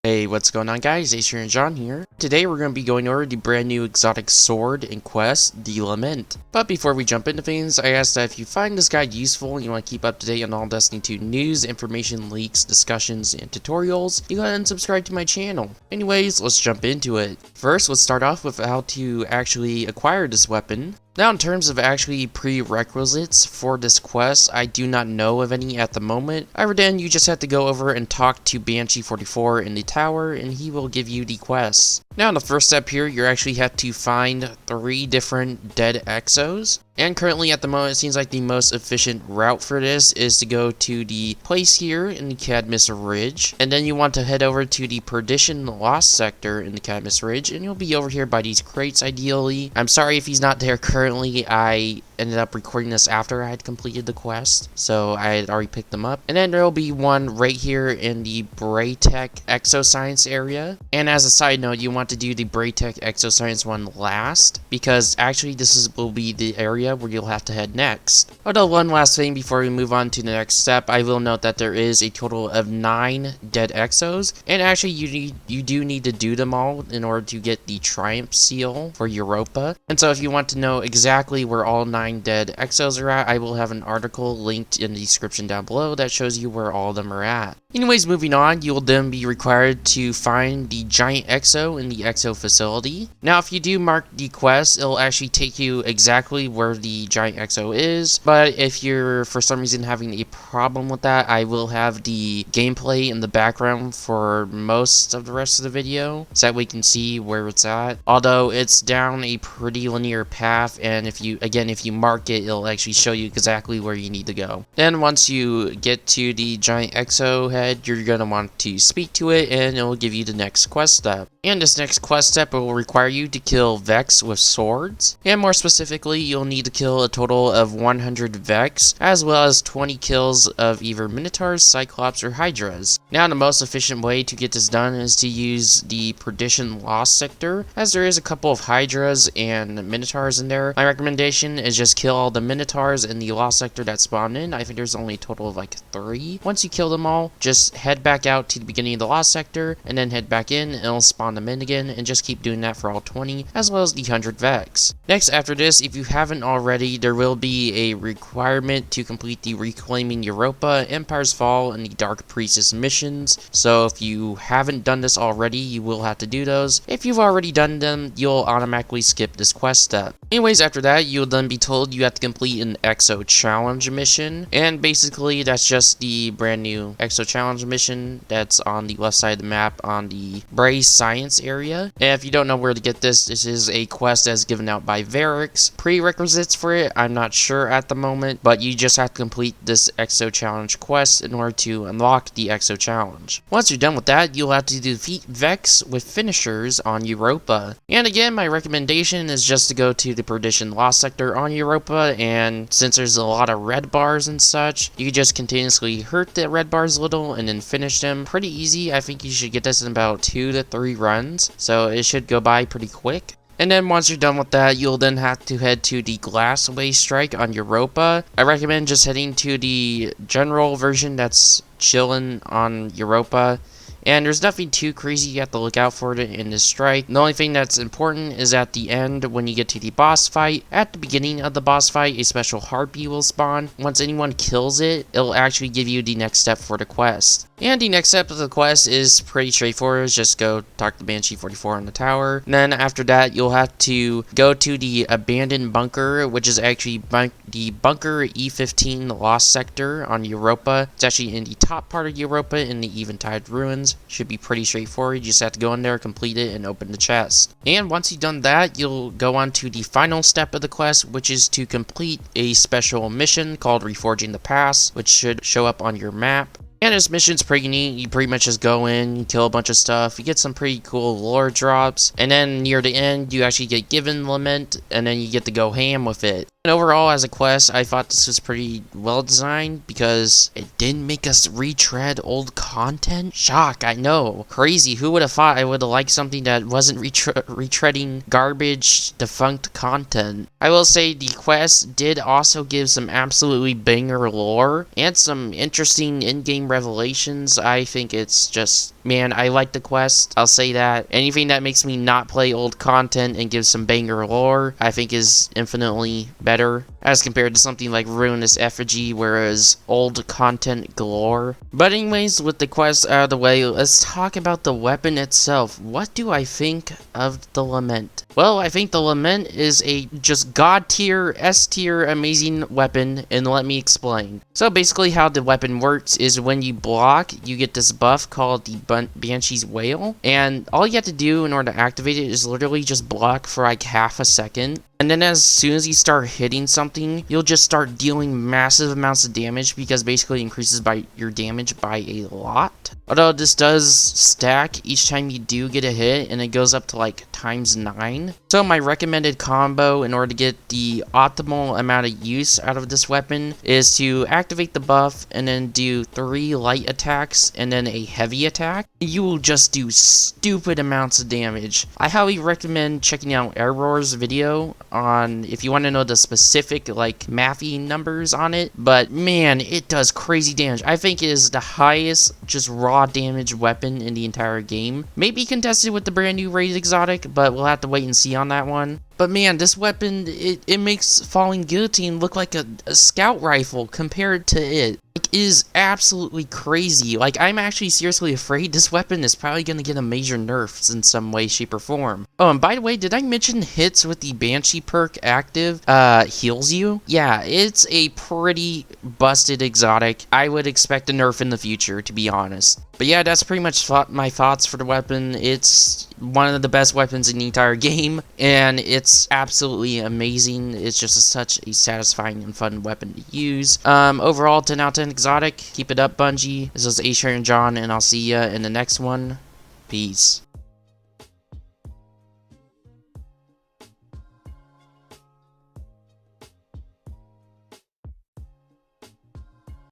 Hey, what's going on guys? Ace here and John here. Today we're going to be going over the brand new exotic sword and quest, the Lament. But before we jump into things, I ask that if you find this guide useful and you want to keep up to date on all Destiny 2 news, information, leaks, discussions, and tutorials, you go ahead and subscribe to my channel. Anyways, let's jump into it. First, let's start off with how to actually acquire this weapon. Now, in terms of actually prerequisites for this quest, I do not know of any at the moment. However, then you just have to go over and talk to Banshee 44 in the tower, and he will give you the quests. Now, in the first step here, you actually have to find 3 different dead exos. And currently at the moment, it seems like the most efficient route for this is to go to the place here in the Cadmus Ridge. And then you want to head over to the Perdition Lost sector in the Cadmus Ridge. And you'll be over here by these crates ideally. I'm sorry if he's not there currently. I ended up recording this after I had completed the quest, so I had already picked them up. And then there will be one right here in the Braytech Exoscience area. And as a side note, you want to do the Braytech Exoscience one last, because actually will be the area where you'll have to head next. Although one last thing before we move on to the next step, I will note that there is a total of 9 dead exos, and actually you do need to do them all in order to get the Triumph seal for Europa. And so if you want to know exactly where all 9 dead exos are at, I will have an article linked in the description down below that shows you where all of them are at. Anyways, moving on, you'll then be required to find the giant exo in the exo facility. Now, if you do mark the quest, it'll actually take you exactly where the giant exo is, but if you're for some reason having a problem with that, I will have the gameplay in the background for most of the rest of the video, so that we can see where it's at. Although it's down a pretty linear path, and if you mark it, it'll actually show you exactly where you need to go. Then once you get to the giant exo head, you're going to want to speak to it, and it will give you the next quest step. And this next quest step will require you to kill Vex with swords, and more specifically, you'll need to kill a total of 100 Vex, as well as 20 kills of either Minotaurs, Cyclops, or Hydras. Now, the most efficient way to get this done is to use the Perdition Lost sector, as there is a couple of Hydras and Minotaurs in there. My recommendation is just kill all the Minotaurs in the Lost sector that spawn in. I think there's only a total of like 3. Once you kill them all, just head back out to the beginning of the Lost sector, and then head back in, and it'll spawn them in again, and just keep doing that for all 20, as well as the 100 Vex. Next, after this, if you haven't already, there will be a requirement to complete the Reclaiming Europa, Empire's Fall, and the Dark Priestess missions. So if you haven't done this already, you will have to do those. If you've already done them, you'll automatically skip this quest step. Anyways, after that, you'll then be told you have to complete an Exo Challenge mission, and basically that's just the brand new Exo Challenge mission that's on the left side of the map on the Bray Science area. And if you don't know where to get this, this is a quest that's given out by Varix. Prerequisites for it, I'm not sure at the moment, but you just have to complete this Exo Challenge quest in order to unlock the Exo Challenge. Once you're done with that, you'll have to defeat Vex with finishers on Europa. And again, my recommendation is just to go to the Perdition Lost sector on Europa, and since there's a lot of red bars and such, you can just continuously hurt the red bars a little and then finish them. Pretty easy. I think you should get this in about 2 to 3 runs, so it should go by pretty quick. And then once you're done with that, you'll then have to head to the Glassway Strike on Europa. I recommend just heading to the general version that's chilling on Europa. And there's nothing too crazy you have to look out for in this strike. The only thing that's important is at the end, when you get to the boss fight. At the beginning of the boss fight, a special harpy will spawn. Once anyone kills it, it'll actually give you the next step for the quest. And the next step of the quest is pretty straightforward. Just go talk to Banshee 44 on the tower. And then after that, you'll have to go to the abandoned bunker, which is actually the bunker E15 Lost sector on Europa. It's actually in the top part of Europa in the Eventide Ruins. Should be pretty straightforward. You just have to go in there, complete it, and open the chest. And once you've done that, you'll go on to the final step of the quest, which is to complete a special mission called Reforging the Pass, which should show up on your map. And this mission's pretty neat. You pretty much just go in, you kill a bunch of stuff, you get some pretty cool lore drops, and then near the end, you actually get given Lament, and then you get to go ham with it. And overall, as a quest, I thought this was pretty well designed because it didn't make us retread old content. Shock, I know. Crazy. Who would have thought I would have liked something that wasn't retreading garbage, defunct content? I will say the quest did also give some absolutely banger lore and some interesting in-game revelations. I think it's just, man, I like the quest. I'll say that. Anything that makes me not play old content and gives some banger lore, I think is infinitely better as compared to something like Ruinous Effigy, whereas old content galore. But anyways, with the quest out of the way, let's talk about the weapon itself. What do I think of the Lament? Well, I think the Lament is a just god tier, S tier amazing weapon, and let me explain. So basically how the weapon works is when you block, you get this buff called the Banshee's Wail, and all you have to do in order to activate it is literally just block for like half a second. And then as soon as you start hitting something, you'll just start dealing massive amounts of damage because basically it increases your damage by a lot. Although this does stack each time you do get a hit, and it goes up to like ×9. So my recommended combo in order to get the optimal amount of use out of this weapon is to activate the buff and then do 3 light attacks and then a heavy attack. You will just do stupid amounts of damage. I highly recommend checking out Auror's video on if you want to know the specific like mathy numbers on it, but man, it does crazy damage. I think it is the highest just raw damage weapon in the entire game. Maybe contested with the brand new rated exotic, but we'll have to wait and see on that one. But man, this weapon, it makes Falling Guillotine look like a scout rifle compared to it. Like, it is absolutely crazy. Like, I'm actually seriously afraid this weapon is probably going to get a major nerf in some way, shape, or form. Oh, and by the way, did I mention hits with the Banshee perk active heals you? Yeah, it's a pretty busted exotic. I would expect a nerf in the future, to be honest. But yeah, that's pretty much my thoughts for the weapon. It's one of the best weapons in the entire game, and it's absolutely amazing. It's just such a satisfying and fun weapon to use. Overall, 10 out of 10 exotic. Keep it up, Bungie. This is Asher and John, and I'll see ya in the next one. Peace.